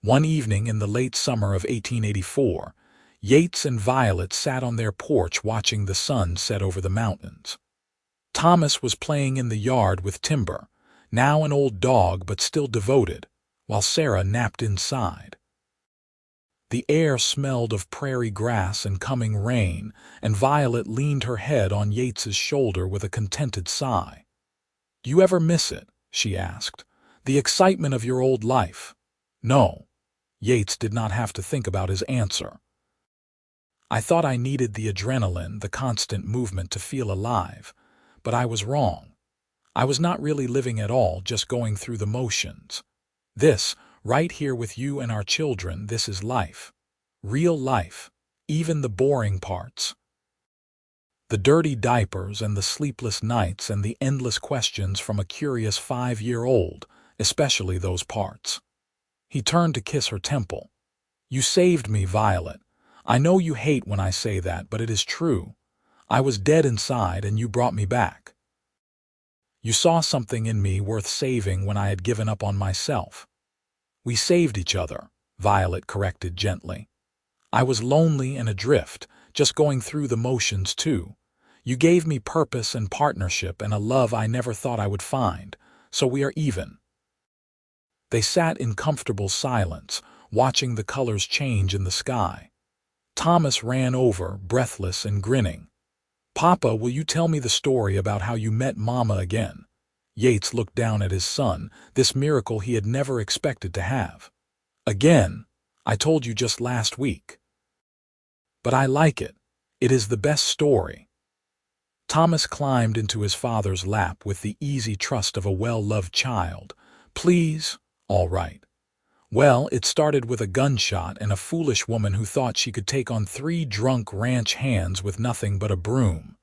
One evening in the late summer of 1884, Yates and Violet sat on their porch watching the sun set over the mountains. Thomas was playing in the yard with Timber, now an old dog but still devoted, while Sarah napped inside. The air smelled of prairie grass and coming rain, and Violet leaned her head on Yates's shoulder with a contented sigh. "Do you ever miss it?" she asked. "The excitement of your old life?" "No." Yates did not have to think about his answer. "I thought I needed the adrenaline, the constant movement to feel alive. But I was wrong. I was not really living at all, just going through the motions. This, right here with you and our children, this is life. Real life. Even the boring parts. The dirty diapers and the sleepless nights and the endless questions from a curious 5-year-old, especially those parts." He turned to kiss her temple. "You saved me, Violet. I know you hate when I say that, but it is true. I was dead inside and you brought me back. You saw something in me worth saving when I had given up on myself." "We saved each other," Violet corrected gently. "I was lonely and adrift, just going through the motions too. You gave me purpose and partnership and a love I never thought I would find, so we are even." They sat in comfortable silence, watching the colors change in the sky. Thomas ran over, breathless and grinning. "Papa, will you tell me the story about how you met Mama again?" Yates looked down at his son, this miracle he had never expected to have. "Again? I told you just last week." "But I like it. It is the best story." Thomas climbed into his father's lap with the easy trust of a well-loved child. "Please?" "All right. Well, it started with a gunshot and a foolish woman who thought she could take on 3 drunk ranch hands with nothing but a broom."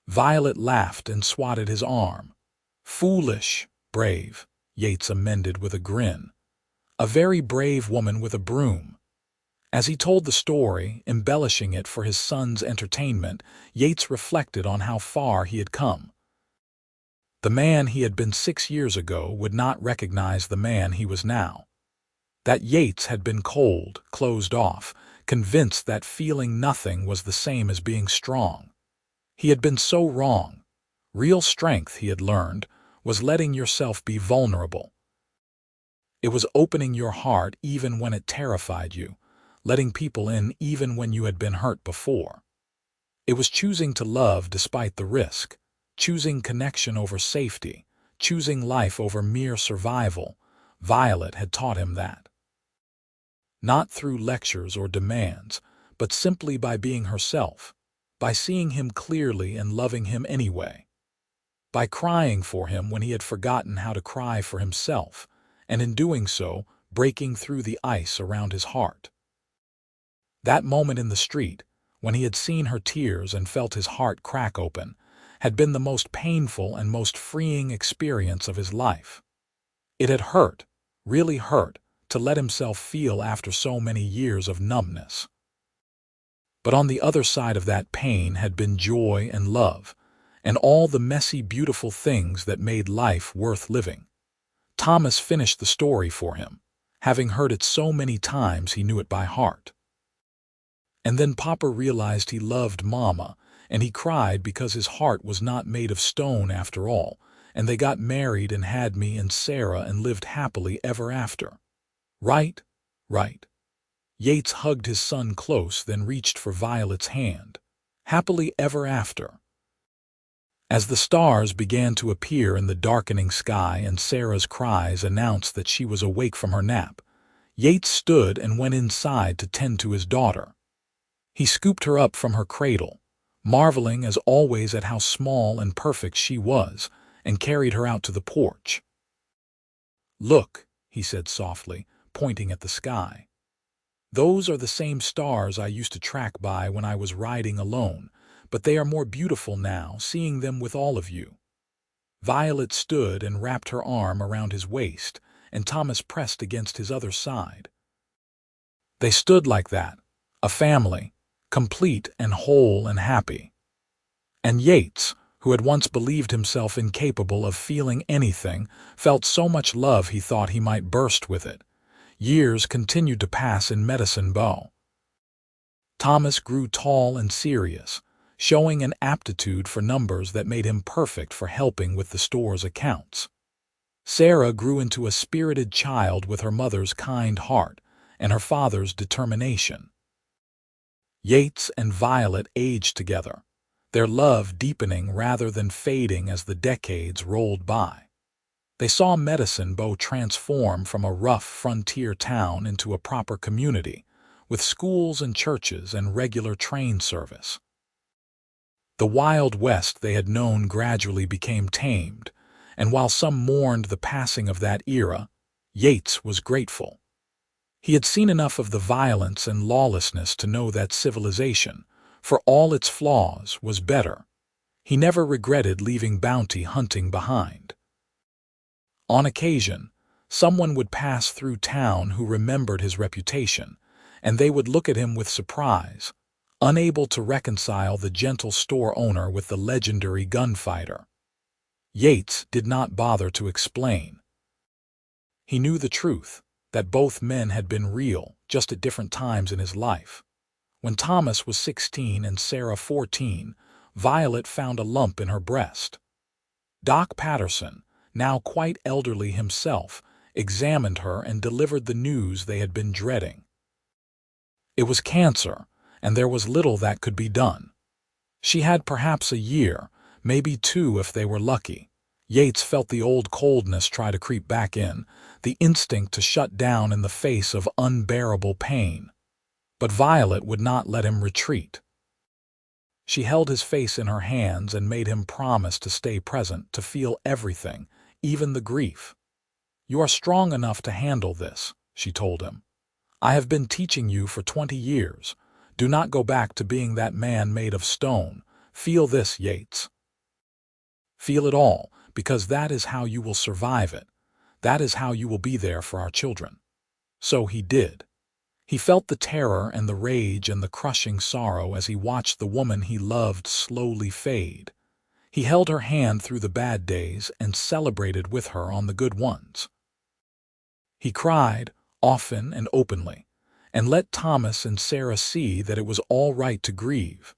Violet laughed and swatted his arm. "Foolish, brave," Yates amended with a grin. "A very brave woman with a broom." As he told the story, embellishing it for his son's entertainment, Yates reflected on how far he had come. The man he had been 6 years ago would not recognize the man he was now. That Yates had been cold, closed off, convinced that feeling nothing was the same as being strong. He had been so wrong. Real strength, he had learned, was letting yourself be vulnerable. It was opening your heart even when it terrified you, letting people in even when you had been hurt before. It was choosing to love despite the risk, choosing connection over safety, choosing life over mere survival. Violet had taught him that. Not through lectures or demands, but simply by being herself, by seeing him clearly and loving him anyway, by crying for him when he had forgotten how to cry for himself, and in doing so, breaking through the ice around his heart. That moment in the street, when he had seen her tears and felt his heart crack open, had been the most painful and most freeing experience of his life. It had hurt, really hurt, to let himself feel after so many years of numbness. But on the other side of that pain had been joy and love, and all the messy, beautiful things that made life worth living. Thomas finished the story for him. Having heard it so many times, he knew it by heart. And then Papa realized he loved Mama, and he cried because his heart was not made of stone after all, and they got married and had me and Sarah and lived happily ever after. Right? Right. Yates hugged his son close, then reached for Violet's hand. Happily ever after. As the stars began to appear in the darkening sky and Sarah's cries announced that she was awake from her nap, Yates stood and went inside to tend to his daughter. He scooped her up from her cradle, marveling as always at how small and perfect she was, and carried her out to the porch. "Look," he said softly, pointing at the sky. "Those are the same stars I used to track by when I was riding alone, but they are more beautiful now, seeing them with all of you." Violet stood and wrapped her arm around his waist, and Thomas pressed against his other side. They stood like that, a family, complete and whole and happy. And Yates, who had once believed himself incapable of feeling anything, felt so much love he thought he might burst with it. Years continued to pass in Medicine Bow. Thomas grew tall and serious, showing an aptitude for numbers that made him perfect for helping with the store's accounts. Sarah grew into a spirited child with her mother's kind heart and her father's determination. Yates and Violet aged together, their love deepening rather than fading as the decades rolled by. They saw Medicine Bow transform from a rough frontier town into a proper community, with schools and churches and regular train service. The Wild West they had known gradually became tamed, and while some mourned the passing of that era, Yates was grateful. He had seen enough of the violence and lawlessness to know that civilization, for all its flaws, was better. He never regretted leaving bounty hunting behind. On occasion, someone would pass through town who remembered his reputation, and they would look at him with surprise, unable to reconcile the gentle store owner with the legendary gunfighter. Yates did not bother to explain. He knew the truth, that both men had been real, just at different times in his life. When Thomas was 16 and Sarah 14, Violet found a lump in her breast. Doc Patterson, now quite elderly himself, examined her and delivered the news they had been dreading. It was cancer, and there was little that could be done. She had perhaps a year, maybe 2 if they were lucky. Yates felt the old coldness try to creep back in, the instinct to shut down in the face of unbearable pain. But Violet would not let him retreat. She held his face in her hands and made him promise to stay present, to feel everything, even the grief. "You are strong enough to handle this," she told him. "I have been teaching you for 20 years. Do not go back to being that man made of stone. Feel this, Yates. Feel it all, because that is how you will survive it. That is how you will be there for our children." So he did. He felt the terror and the rage and the crushing sorrow as he watched the woman he loved slowly fade. He held her hand through the bad days and celebrated with her on the good ones. He cried, often and openly, and let Thomas and Sarah see that it was all right to grieve.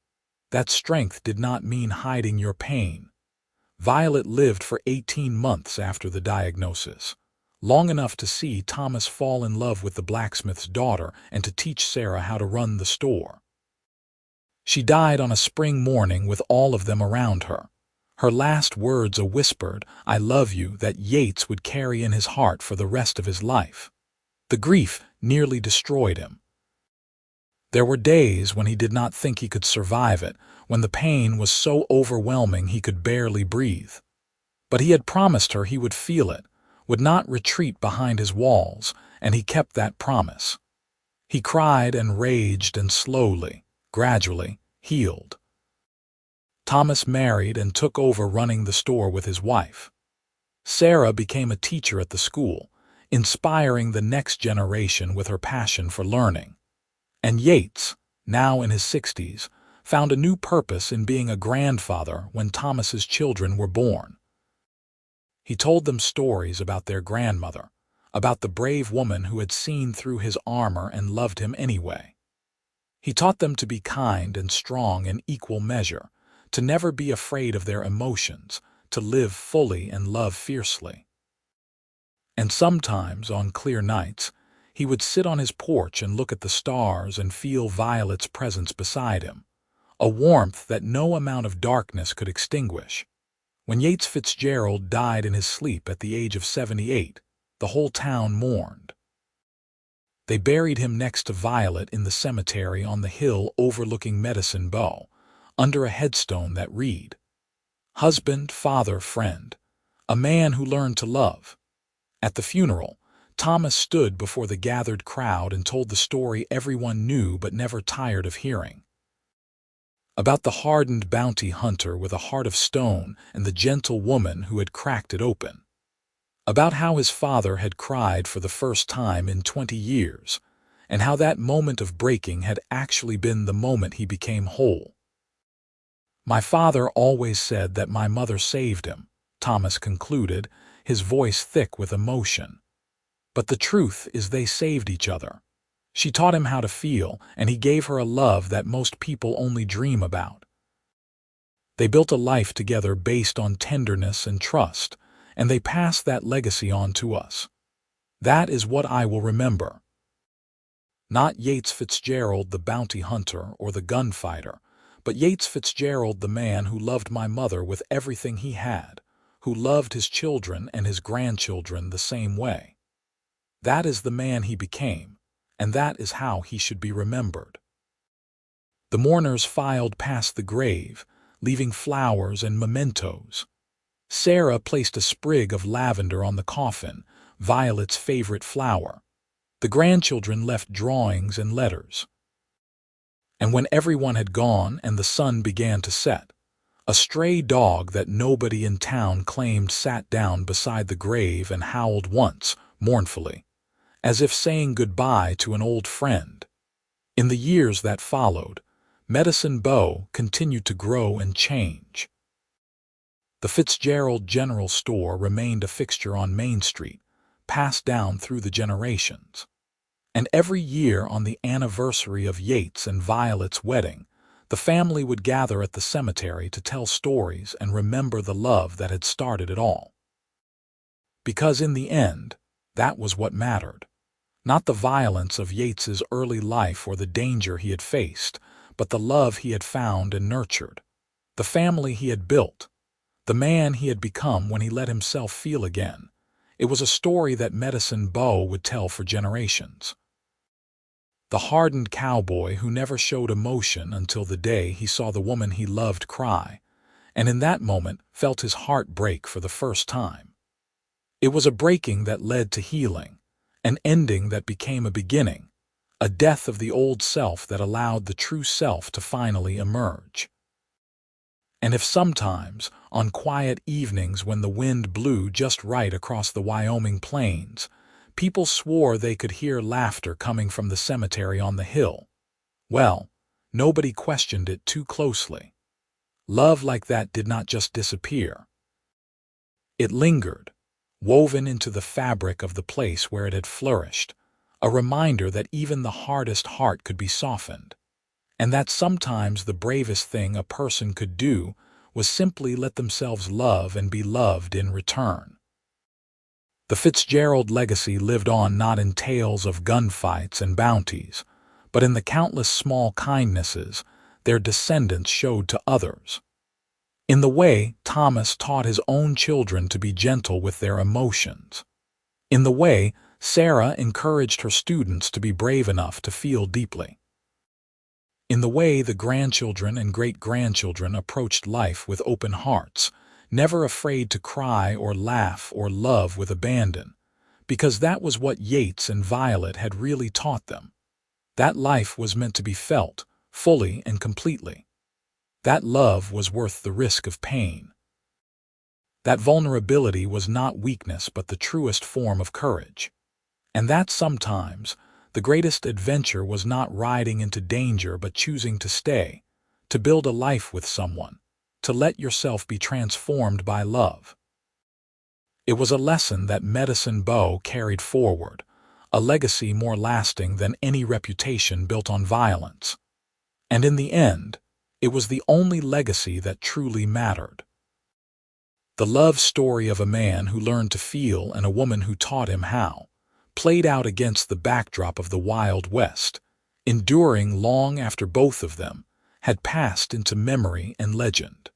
That strength did not mean hiding your pain. Violet lived for 18 months after the diagnosis, long enough to see Thomas fall in love with the blacksmith's daughter and to teach Sarah how to run the store. She died on a spring morning with all of them around her. Her last words a whispered, "I love you," that Yates would carry in his heart for the rest of his life. The grief nearly destroyed him. There were days when he did not think he could survive it, when the pain was so overwhelming he could barely breathe. But he had promised her he would feel it, would not retreat behind his walls, and he kept that promise. He cried and raged and slowly, gradually, healed. Thomas married and took over running the store with his wife. Sarah became a teacher at the school, inspiring the next generation with her passion for learning. And Yates, now in his 60s, found a new purpose in being a grandfather when Thomas's children were born. He told them stories about their grandmother, about the brave woman who had seen through his armor and loved him anyway. He taught them to be kind and strong in equal measure, to never be afraid of their emotions, to live fully and love fiercely. And sometimes, on clear nights, he would sit on his porch and look at the stars and feel Violet's presence beside him, a warmth that no amount of darkness could extinguish. When Yates Fitzgerald died in his sleep at the age of 78, the whole town mourned. They buried him next to Violet in the cemetery on the hill overlooking Medicine Bow, under a headstone that read, "Husband, father, friend, a man who learned to love." At the funeral, Thomas stood before the gathered crowd and told the story everyone knew but never tired of hearing. About the hardened bounty hunter with a heart of stone and the gentle woman who had cracked it open. About how his father had cried for the first time in 20 years, and how that moment of breaking had actually been the moment he became whole. "My father always said that my mother saved him," Thomas concluded, his voice thick with emotion. "But the truth is they saved each other. She taught him how to feel, and he gave her a love that most people only dream about. They built a life together based on tenderness and trust, and they passed that legacy on to us. That is what I will remember. Not Yates Fitzgerald, the bounty hunter or the gunfighter, but Yates Fitzgerald, the man who loved my mother with everything he had, who loved his children and his grandchildren the same way. That is the man he became, and that is how he should be remembered. The mourners filed past the grave, leaving flowers and mementos. Sarah placed a sprig of lavender on the coffin, Violet's favorite flower. The grandchildren left drawings and letters. And when everyone had gone and the sun began to set, a stray dog that nobody in town claimed sat down beside the grave and howled once, mournfully, as if saying goodbye to an old friend. In the years that followed, Medicine Bow continued to grow and change. The Fitzgerald General Store remained a fixture on Main Street, passed down through the generations. And every year on the anniversary of Yates and Violet's wedding, the family would gather at the cemetery to tell stories and remember the love that had started it all. Because in the end, that was what mattered. Not the violence of Yates's early life or the danger he had faced, but the love he had found and nurtured, the family he had built, the man he had become when he let himself feel again. It was a story that Medicine Bow would tell for generations. The hardened cowboy who never showed emotion until the day he saw the woman he loved cry, and in that moment felt his heart break for the first time. It was a breaking that led to healing, an ending that became a beginning, a death of the old self that allowed the true self to finally emerge. And if sometimes, on quiet evenings when the wind blew just right across the Wyoming plains, people swore they could hear laughter coming from the cemetery on the hill, well, nobody questioned it too closely. Love like that did not just disappear. It lingered, woven into the fabric of the place where it had flourished, a reminder that even the hardest heart could be softened, and that sometimes the bravest thing a person could do was simply let themselves love and be loved in return. The Fitzgerald legacy lived on not in tales of gunfights and bounties, but in the countless small kindnesses their descendants showed to others. In the way Thomas taught his own children to be gentle with their emotions. In the way Sarah encouraged her students to be brave enough to feel deeply. In the way the grandchildren and great-grandchildren approached life with open hearts, never afraid to cry or laugh or love with abandon, because that was what Yates and Violet had really taught them. That life was meant to be felt, fully and completely. That love was worth the risk of pain. That vulnerability was not weakness but the truest form of courage. And that sometimes, the greatest adventure was not riding into danger but choosing to stay, to build a life with someone, to let yourself be transformed by love. It was a lesson that Medicine Bow carried forward, a legacy more lasting than any reputation built on violence. And in the end, it was the only legacy that truly mattered. The love story of a man who learned to feel and a woman who taught him how, played out against the backdrop of the Wild West, enduring long after both of them had passed into memory and legend.